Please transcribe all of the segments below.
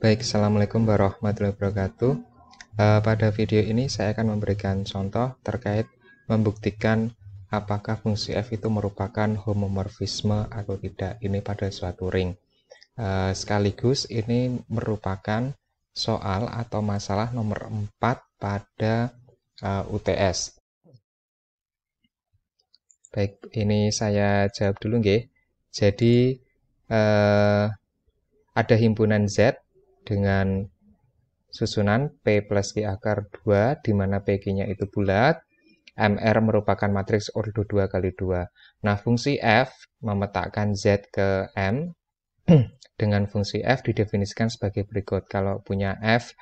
Baik, Assalamualaikum warahmatullahi wabarakatuh. Pada video ini saya akan memberikan contoh terkait membuktikan apakah fungsi f itu merupakan homomorfisme atau tidak. Ini pada suatu ring. Sekaligus ini merupakan soal atau masalah nomor 4 pada UTS. Baik, ini saya jawab dulu nggih. Jadi ada himpunan Z dengan susunan P plus Q akar 2, di mana PQ-nya itu bulat, MR merupakan matriks ordo 2 kali 2. Nah, fungsi F memetakan Z ke M dengan fungsi F didefinisikan sebagai berikut. Kalau punya F,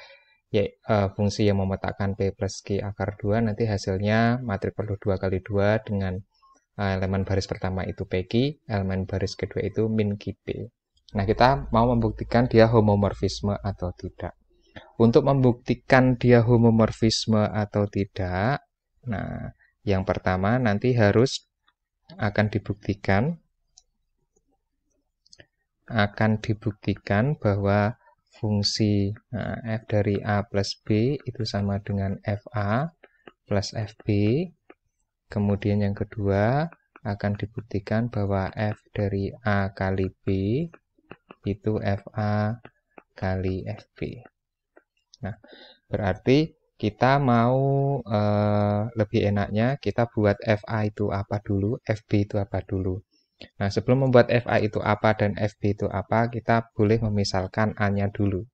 ya, fungsi yang memetakan P plus Q akar 2, nanti hasilnya matriks ordo 2 kali 2 dengan elemen baris pertama itu PQ, elemen baris kedua itu min QP. Nah, kita mau membuktikan dia homomorfisme atau tidak. Untuk membuktikan dia homomorfisme atau tidak, nah, yang pertama nanti harus akan dibuktikan bahwa fungsi f dari a plus b itu sama dengan fa plus fb. Kemudian yang kedua akan dibuktikan bahwa f dari a kali b itu fa kali fb. Nah, berarti kita mau lebih enaknya kita buat FA itu apa dulu, FB itu apa dulu. Nah, sebelum membuat FA itu apa dan FB itu apa, kita boleh memisalkan A-nya dulu.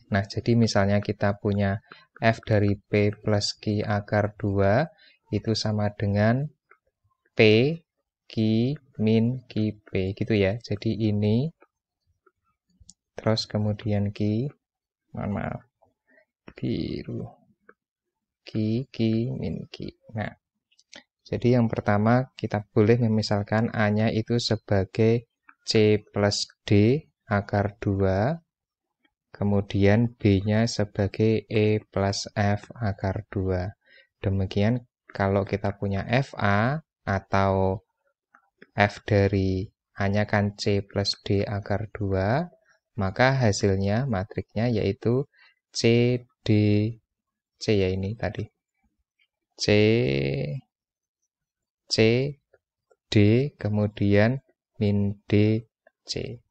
Nah, jadi misalnya kita punya F dari P plus Q akar 2 itu sama dengan P Q min QP gitu ya. Jadi ini, terus kemudian Q, maaf, biru, Q min Q. Nah, jadi yang pertama kita boleh memisalkan A-nya itu sebagai C plus D akar 2, kemudian B-nya sebagai E plus F akar 2. Demikian kalau kita punya FA atau F dari A-nya kan C plus D akar 2, maka hasilnya matriksnya yaitu C, D, C ya ini tadi. C, D, kemudian min D, C.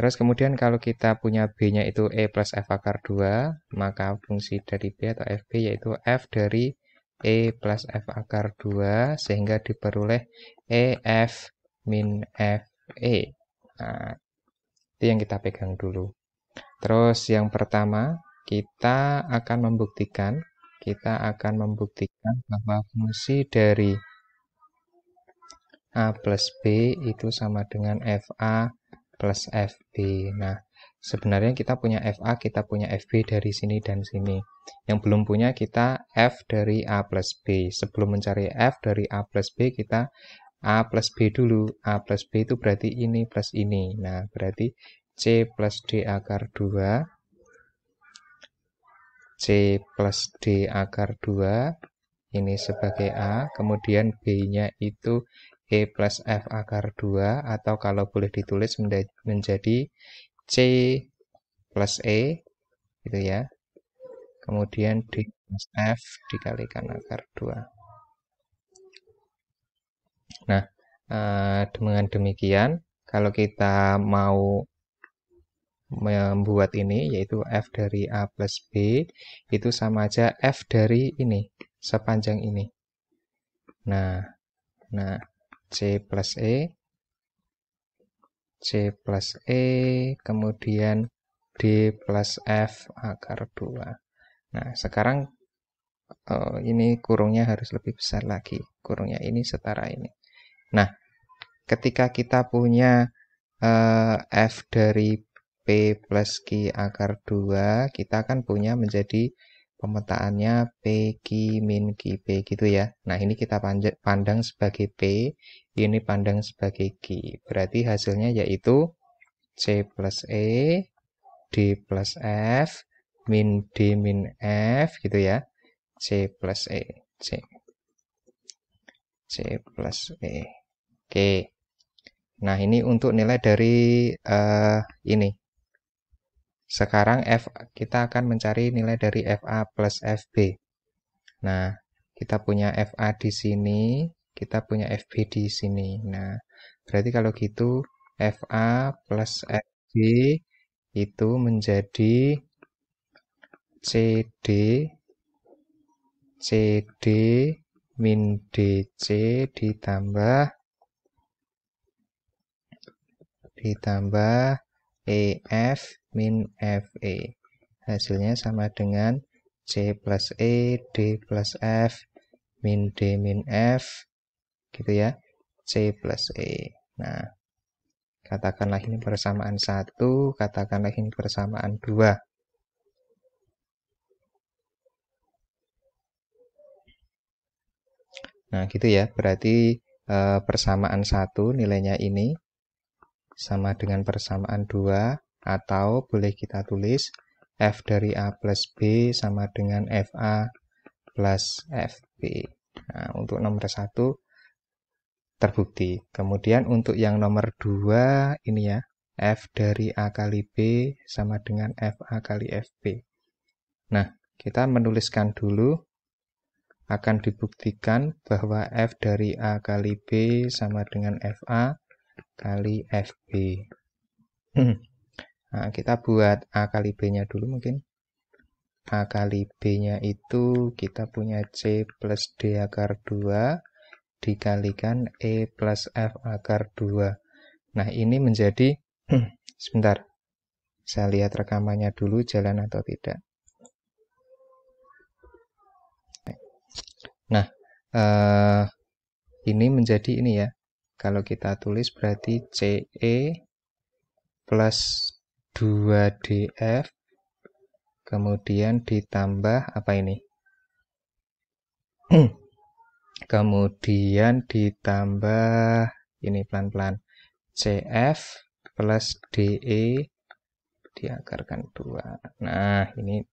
Terus kemudian kalau kita punya B-nya itu E plus F akar 2, maka fungsi dari B atau FB yaitu F dari E plus F akar 2, sehingga diperoleh EF min FE. Nah, itu yang kita pegang dulu. Terus yang pertama, kita akan membuktikan bahwa fungsi dari A plus B itu sama dengan FA plus FB. Nah, sebenarnya kita punya FA, kita punya FB dari sini dan sini. Yang belum punya kita F dari A plus B. Sebelum mencari F dari A plus B, kita A plus B dulu. A plus B itu berarti ini plus ini. Nah, berarti C plus D akar 2, C plus D akar 2, ini sebagai A, kemudian B-nya itu E plus F akar 2, atau kalau boleh ditulis menjadi C plus E, gitu ya. Kemudian D plus F dikalikan akar 2. Nah, dengan demikian, kalau kita mau membuat ini, yaitu F dari A plus B, itu sama aja F dari ini, sepanjang ini. Nah, C plus E, kemudian D plus F akar 2. Nah, sekarang ini kurungnya harus lebih besar lagi. Kurungnya ini setara ini. Nah, ketika kita punya F dari P plus Q akar 2, kita akan punya menjadi pemetaannya PQ min QP gitu ya. Nah, ini kita pandang sebagai P, ini pandang sebagai Q. Berarti hasilnya yaitu C plus E, D plus F, min D min F gitu ya. C plus E, C plus E. Oke. Nah, ini untuk nilai dari ini. Sekarang kita akan mencari nilai dari FA plus FB. Nah, kita punya FA di sini, kita punya FB di sini. Nah, berarti kalau gitu FA plus FB itu menjadi CD min DC ditambah EF min FE. Hasilnya sama dengan C plus E, D plus F, min D min F, gitu ya, C plus E. Nah, katakanlah ini persamaan 1, katakanlah ini persamaan 2. Nah, gitu ya, berarti persamaan 1 nilainya ini sama dengan persamaan 2, atau boleh kita tulis F dari A plus B sama dengan FA plus FB. Nah, untuk nomor 1 terbukti. Kemudian untuk yang nomor 2 ini ya, F dari A kali B sama dengan FA kali FB. Nah, kita menuliskan dulu, akan dibuktikan bahwa F dari A kali B sama dengan FA kali FB. Nah, kita buat A kali B-nya dulu mungkin. A kali B-nya itu kita punya C plus D akar 2 dikalikan E plus F akar 2. Nah, ini menjadi, sebentar, saya lihat rekamannya dulu jalan atau tidak. Nah, ini menjadi ini ya. Kalau kita tulis berarti CE plus 2DF kemudian ditambah apa ini? Kemudian ditambah ini pelan-pelan CF plus DE diakarkan 2. Nah, ini.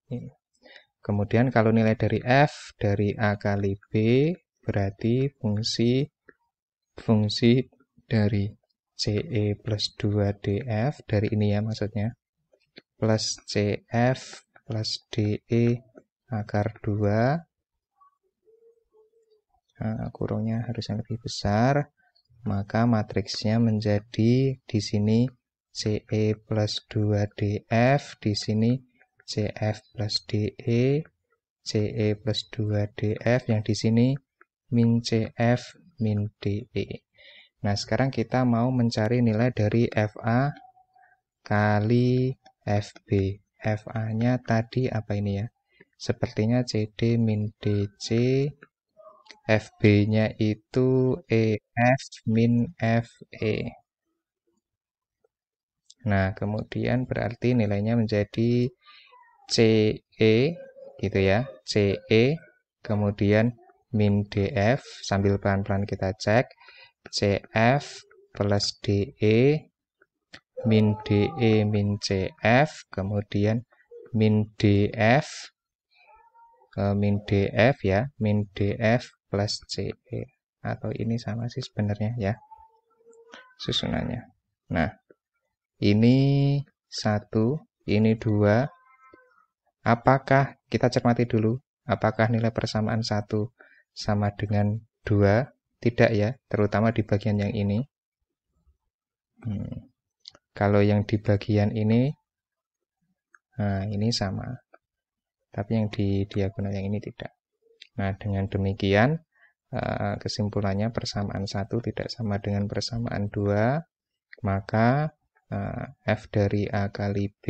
Kemudian kalau nilai dari F dari A kali B berarti fungsi dari CE plus 2DF dari ini ya maksudnya, plus CF plus DE akar 2. Nah, kurungnya harusnya lebih besar, maka matriksnya menjadi di sini CE plus 2DF, di sini CF plus DE, CE plus 2DF, yang di sini min CF min DE. Nah, sekarang kita mau mencari nilai dari FA kali FB. FA-nya tadi apa ini ya? Sepertinya CD min DC, FB-nya itu EF min FE. Nah, kemudian berarti nilainya menjadi CE gitu ya, CE kemudian min DF, sambil pelan-pelan kita cek, CF plus DE min DE min CF kemudian min DF ya, min DF plus CE, atau ini sama sih sebenarnya ya susunannya. Nah, ini 1, ini 2. Apakah kita cermati dulu, apakah nilai persamaan 1 sama dengan 2? Tidak ya, terutama di bagian yang ini. Kalau yang di bagian ini, nah ini sama. Tapi yang di diagonal yang ini tidak. Nah, dengan demikian, kesimpulannya persamaan 1 tidak sama dengan persamaan 2, maka F dari A kali B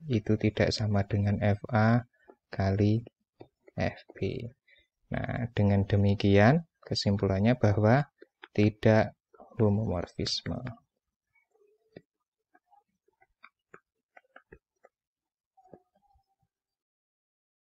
itu tidak sama dengan FA kali FB. Nah, dengan demikian kesimpulannya bahwa tidak homomorfisme.